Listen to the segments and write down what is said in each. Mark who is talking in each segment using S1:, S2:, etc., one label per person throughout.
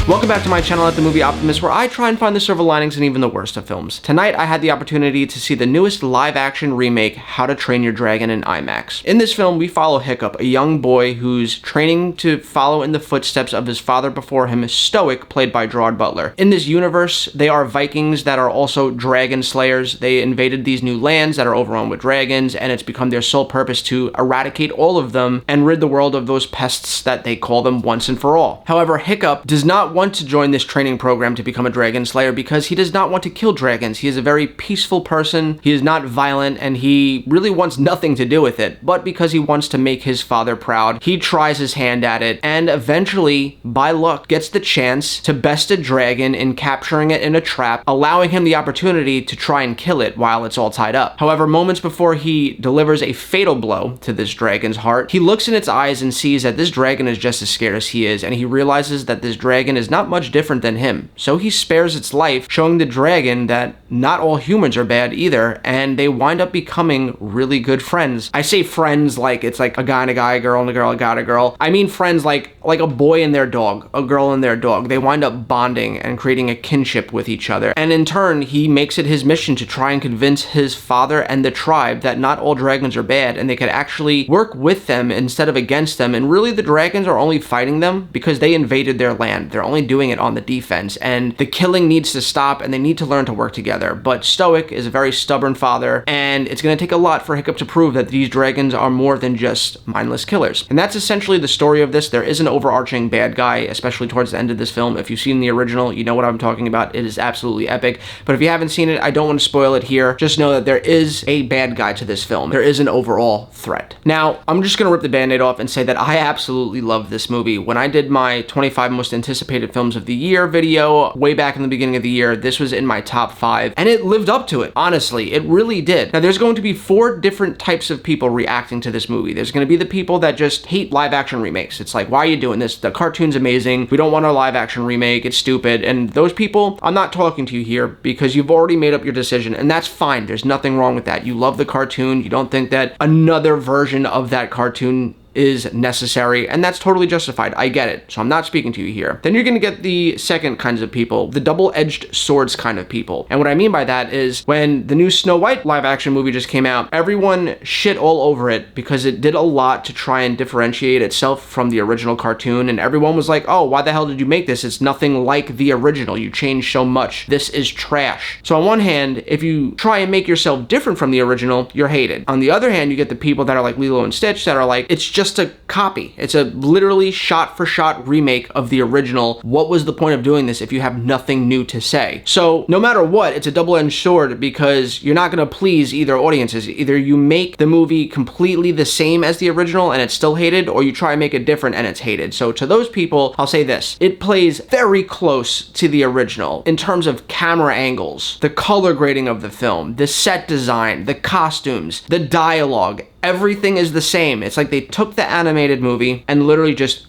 S1: Welcome back to my channel at The Movie Optimist, where I try and find the silver linings in even the worst of films. Tonight, I had the opportunity to see the newest live-action remake, How to Train Your Dragon, in IMAX. In this film, we follow Hiccup, a young boy who's training to follow in the footsteps of his father before him, Stoic, played by Gerard Butler. In this universe, they are Vikings that are also dragon slayers. They invaded these new lands that are overrun with dragons, and it's become their sole purpose to eradicate all of them and rid the world of those pests that they call them once and for all. However, Hiccup does not want to join this training program to become a dragon slayer because he does not want to kill dragons. He is a very peaceful person, he is not violent, and he really wants nothing to do with it. But because he wants to make his father proud, he tries his hand at it and eventually, by luck, gets the chance to best a dragon in capturing it in a trap, allowing him the opportunity to try and kill it while it's all tied up. However, moments before he delivers a fatal blow to this dragon's heart, he looks in its eyes and sees that this dragon is just as scared as he is, and he realizes that this dragon is not much different than him. So he spares its life, showing the dragon that not all humans are bad either, and they wind up becoming really good friends. I say friends like it's like a guy and a guy, a girl and a girl, a guy and a girl. I mean friends like a boy and their dog, a girl and their dog. They wind up bonding and creating a kinship with each other. And in turn, he makes it his mission to try and convince his father and the tribe that not all dragons are bad, and they could actually work with them instead of against them. And really, the dragons are only fighting them because they invaded their land. They're only doing it on the defense, and the killing needs to stop, and they need to learn to work together. But Stoic is a very stubborn father, and it's going to take a lot for Hiccup to prove that these dragons are more than just mindless killers. And that's essentially the story of this. There is an overarching bad guy, especially towards the end of this film. If you've seen the original, you know what I'm talking about. It is absolutely epic. But if you haven't seen it, I don't want to spoil it here. Just know that there is a bad guy to this film. There is an overall threat. Now, I'm just going to rip the band-aid off and say that I absolutely love this movie. When I did my 25 most anticipated films of the year video way back in the beginning of the year, this was in my top 5, and it lived up to it. Honestly, it really did. Now, there's going to be 4 different types of people reacting to this movie. There's going to be the people that just hate live-action remakes. It's like, why are you doing this? The cartoon's amazing. We don't want a live-action remake. It's stupid. And those people, I'm not talking to you here because you've already made up your decision, and that's fine. There's nothing wrong with that. You love the cartoon. You don't think that another version of that cartoon is necessary, and that's totally justified. I get it. So I'm not speaking to you here. Then you're gonna get the second kinds of people, the double-edged swords kind of people. And what I mean by that is when the new Snow White live-action movie just came out, everyone shit all over it because it did a lot to try and differentiate itself from the original cartoon, and everyone was like, oh, why the hell did you make this? It's nothing like the original. You changed so much. This is trash. So on one hand, if you try and make yourself different from the original, you're hated. On the other hand, you get the people that are like Lilo and Stitch that are like, it's just a copy. It's a literally shot-for-shot remake of the original. What was the point of doing this if you have nothing new to say? So no matter what, it's a double-edged sword because you're not going to please either audiences. Either you make the movie completely the same as the original and it's still hated, or you try and make it different and it's hated. So to those people, I'll say this. It plays very close to the original in terms of camera angles, the color grading of the film, the set design, the costumes, the dialogue. Everything is the same. It's like they took the animated movie and literally just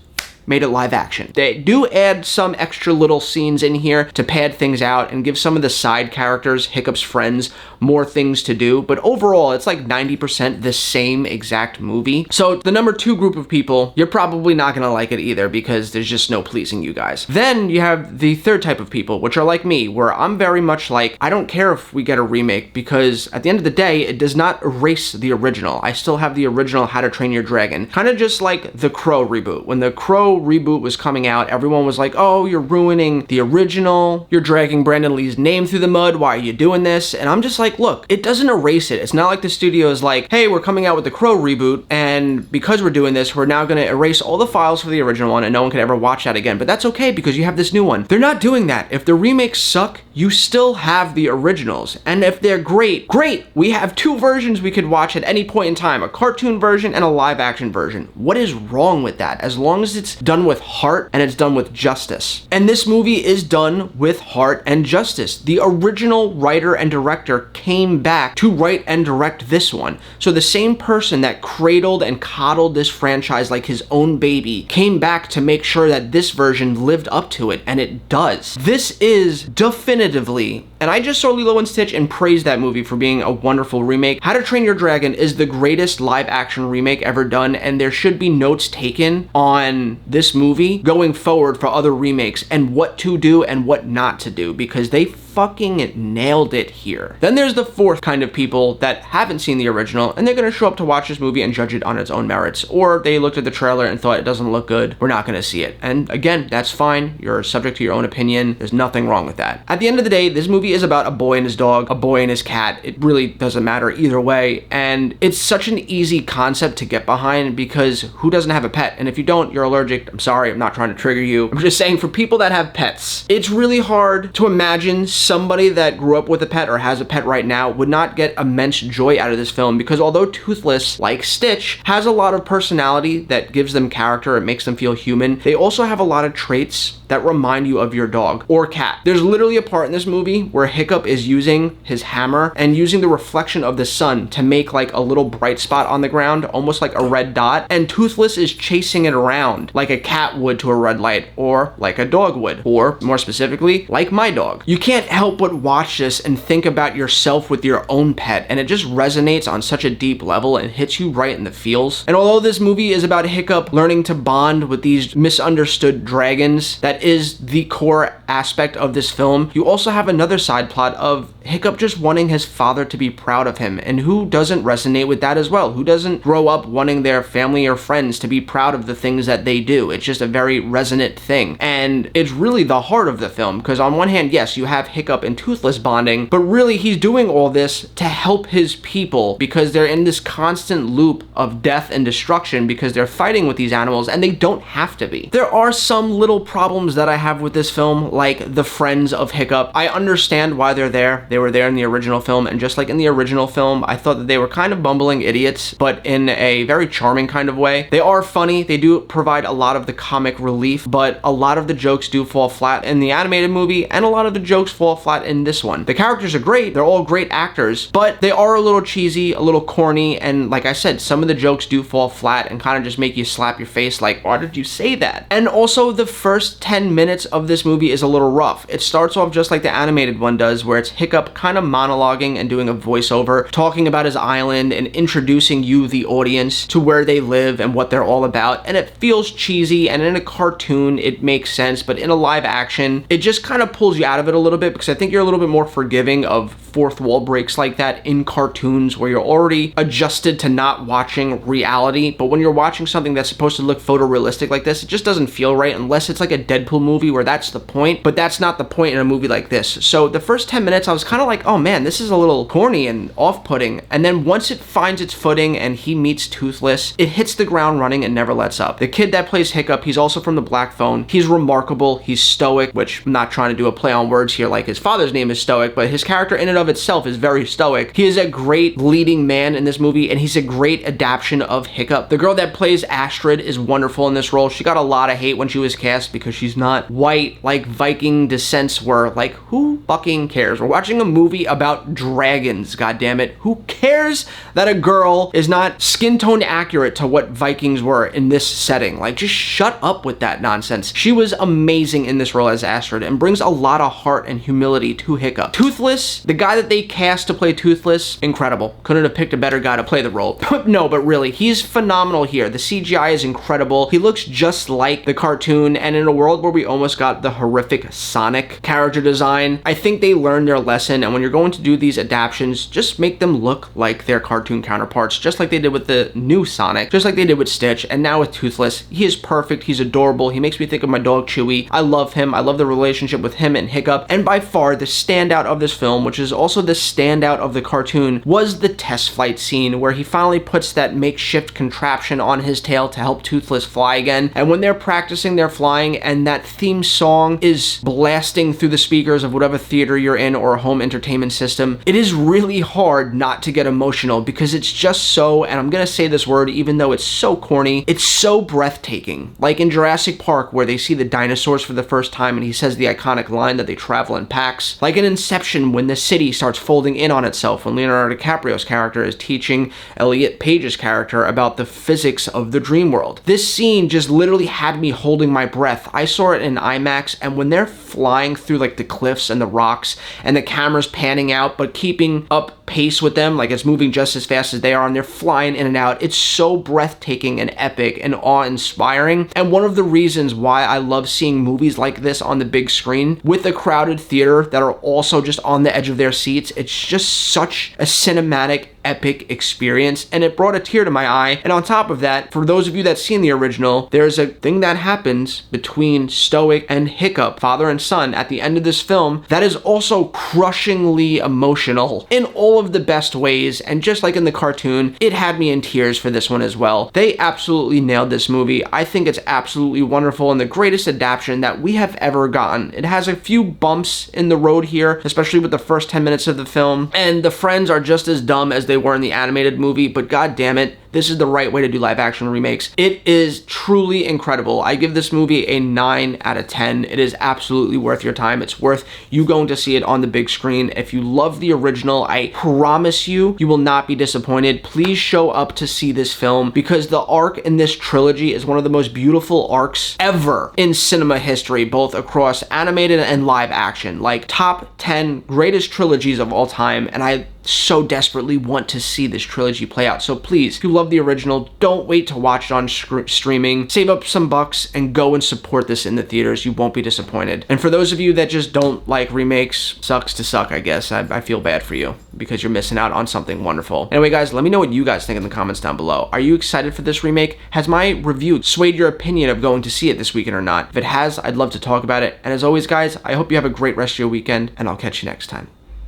S1: made it live action. They do add some extra little scenes in here to pad things out and give some of the side characters, Hiccup's friends, more things to do, but overall it's like 90% the same exact movie. So the number 2 group of people, you're probably not gonna like it either because there's just no pleasing you guys. Then you have the third type of people, which are like me, where I'm very much like, I don't care if we get a remake because at the end of the day, it does not erase the original. I still have the original How to Train Your Dragon. Kind of just like the Crow reboot. When the Crow reboot was coming out, everyone was like, oh, you're ruining the original. You're dragging Brandon Lee's name through the mud. Why are you doing this? And I'm just like, look, it doesn't erase it. It's not like the studio is like, hey, we're coming out with the Crow reboot, and because we're doing this, we're now going to erase all the files for the original one and no one could ever watch that again. But that's okay because you have this new one. They're not doing that. If the remakes suck, you still have the originals. And if they're great, great. We have 2 versions we could watch at any point in time, a cartoon version and a live action version. What is wrong with that? As long as it's done with heart and it's done with justice. And this movie is done with heart and justice. The original writer and director came back to write and direct this one. So the same person that cradled and coddled this franchise like his own baby came back to make sure that this version lived up to it, and it does. This is definitively, and I just saw Lilo and Stitch and praised that movie for being a wonderful remake. How to Train Your Dragon is the greatest live action remake ever done, and there should be notes taken on the this movie going forward for other remakes and what to do and what not to do, because they fucking nailed it here. Then there's the fourth kind of people that haven't seen the original and they're gonna show up to watch this movie and judge it on its own merits, or they looked at the trailer and thought it doesn't look good, we're not gonna see it. And again, that's fine. You're subject to your own opinion. There's nothing wrong with that. At the end of the day, this movie is about a boy and his dog, a boy and his cat. It really doesn't matter either way, and it's such an easy concept to get behind because who doesn't have a pet? And if you don't, you're allergic. I'm sorry, I'm not trying to trigger you. I'm just saying, for people that have pets, it's really hard to imagine somebody that grew up with a pet or has a pet right now would not get immense joy out of this film, because although Toothless, like Stitch, has a lot of personality that gives them character, it makes them feel human, they also have a lot of traits that remind you of your dog or cat. There's literally a part in this movie where Hiccup is using his hammer and using the reflection of the sun to make like a little bright spot on the ground, almost like a red dot, and Toothless is chasing it around like a cat would to a red light, or like a dog would, or more specifically, like my dog. You can't help but watch this and think about yourself with your own pet, and it just resonates on such a deep level and hits you right in the feels. And although this movie is about Hiccup learning to bond with these misunderstood dragons, that is the core aspect of this film, you also have another side plot of Hiccup just wanting his father to be proud of him, and who doesn't resonate with that as well? Who doesn't grow up wanting their family or friends to be proud of the things that they do? It's just a very resonant thing, and it's really the heart of the film, because on one hand, yes, you have Hiccup and Toothless bonding, but really he's doing all this to help his people because they're in this constant loop of death and destruction because they're fighting with these animals, and they don't have to be. There are some little problems that I have with this film, like the friends of Hiccup. I understand why they're there. They were there in the original film, and just like in the original film, I thought that they were kind of bumbling idiots, but in a very charming kind of way. They are funny. They do provide a lot of the comic relief, but a lot of the jokes do fall flat in the animated movie, and a lot of the jokes fall flat in this one. The characters are great. They're all great actors, but they are a little cheesy, a little corny, and like I said, some of the jokes do fall flat and kind of just make you slap your face like, why did you say that? And also, the first 10 minutes of this movie is a little rough. It starts off just like the animated one does, where it's Hiccup kind of monologuing and doing a voiceover, talking about his island and introducing you, the audience, to where they live and what they're all about, and it feels cheesy, and in a cartoon it makes sense, but in a live action it just kind of pulls you out of it a little bit, because I think you're a little bit more forgiving of fourth wall breaks like that in cartoons where you're already adjusted to not watching reality, but when you're watching something that's supposed to look photorealistic like this, it just doesn't feel right unless it's like a Deadpool movie where that's the point, but that's not the point in a movie like this. So the first 10 minutes I was kind of like, oh man, this is a little corny and off-putting, and then once it finds its footing and he meets Toothless, it hits the ground running and never lets up. The kid that plays Hiccup, he's also from the Black Phone. He's remarkable. He's stoic, which I'm not trying to do a play on words here like his father's name is Stoic, but his character in and of itself is very stoic. He is a great leading man in this movie, and he's a great adaptation of Hiccup. The girl that plays Astrid is wonderful in this role. She got a lot of hate when she was cast because she's not white like Viking descents were. Like, who fucking cares? We're watching a movie about dragons, goddammit. Who cares that a girl is not skin tone accurate to what Vikings were in this setting? Like, just shut up with that nonsense. She was amazing in this role as Astrid and brings a lot of heart and humility to Hiccup. Toothless, the guy that they cast to play Toothless, incredible. Couldn't have picked a better guy to play the role. No, but really, he's phenomenal here. The CGI is incredible. He looks just like the cartoon, and in a world where we almost got the horrific Sonic character design, I think they learned their lesson, and when you're going to do these adaptations, just make them look like their cartoon counterparts, just like they did with the new Sonic, just like they did with Stitch, and now with Toothless. He is perfect. He's adorable. He makes me think of my dog Chewy. I love him. I love the relationship with him and Hiccup, and by far the standout of this film, which is also the standout of the cartoon, was the test flight scene where he finally puts that makeshift contraption on his tail to help Toothless fly again, and when they're practicing their flying and that theme song is blasting through the speakers of whatever theater you're in or a home entertainment system, it is really hard not to get emotional because it's just so, and I'm gonna say this word even though it's so corny, it's so breathtaking. Like in Jurassic Park where they see the dinosaurs for the first time and he says the iconic line that they travel in packs. Like in Inception when the city starts folding in on itself when Leonardo DiCaprio's character is teaching Elliot Page's character about the physics of the dream world. This scene just literally had me holding my breath. I saw it in IMAX, and when they're flying through like the cliffs and the rocks and the camera's panning out but keeping up pace with them, like it's moving just as fast as they are, and they're flying in and out. It's so breathtaking and epic and awe-inspiring. And one of the reasons why I love seeing movies like this on the big screen with a crowded theater that are also just on the edge of their seats, it's just such a cinematic, epic experience, and it brought a tear to my eye. And on top of that, for those of you that's seen the original, there's a thing that happens between Stoic and Hiccup, father and son, at the end of this film that is also crushingly emotional in all of the best ways. And just like in the cartoon, it had me in tears for this one as well. They absolutely nailed this movie. I think it's absolutely wonderful and the greatest adaptation that we have ever gotten. It has a few bumps in the road here, especially with the first 10 minutes of the film, and the friends are just as dumb as they were in the animated movie, but god damn it, this is the right way to do live action remakes. It is truly incredible. I give this movie a 9 out of 10. It is absolutely worth your time. It's worth you going to see it on the big screen. If you love the original, I promise you, you will not be disappointed. Please show up to see this film because the arc in this trilogy is one of the most beautiful arcs ever in cinema history, both across animated and live action. Like top 10 greatest trilogies of all time, and I so desperately want to see this trilogy play out. So please, if you love the original, don't wait to watch it on streaming. Save up some bucks and go and support this in the theaters. You won't be disappointed. And for those of you that just don't like remakes, sucks to suck, I guess. I feel bad for you because you're missing out on something wonderful. Anyway, guys, let me know what you guys think in the comments down below. Are you excited for this remake? Has my review swayed your opinion of going to see it this weekend or not? If it has, I'd love to talk about it. And as always, guys, I hope you have a great rest of your weekend, and I'll catch you next time.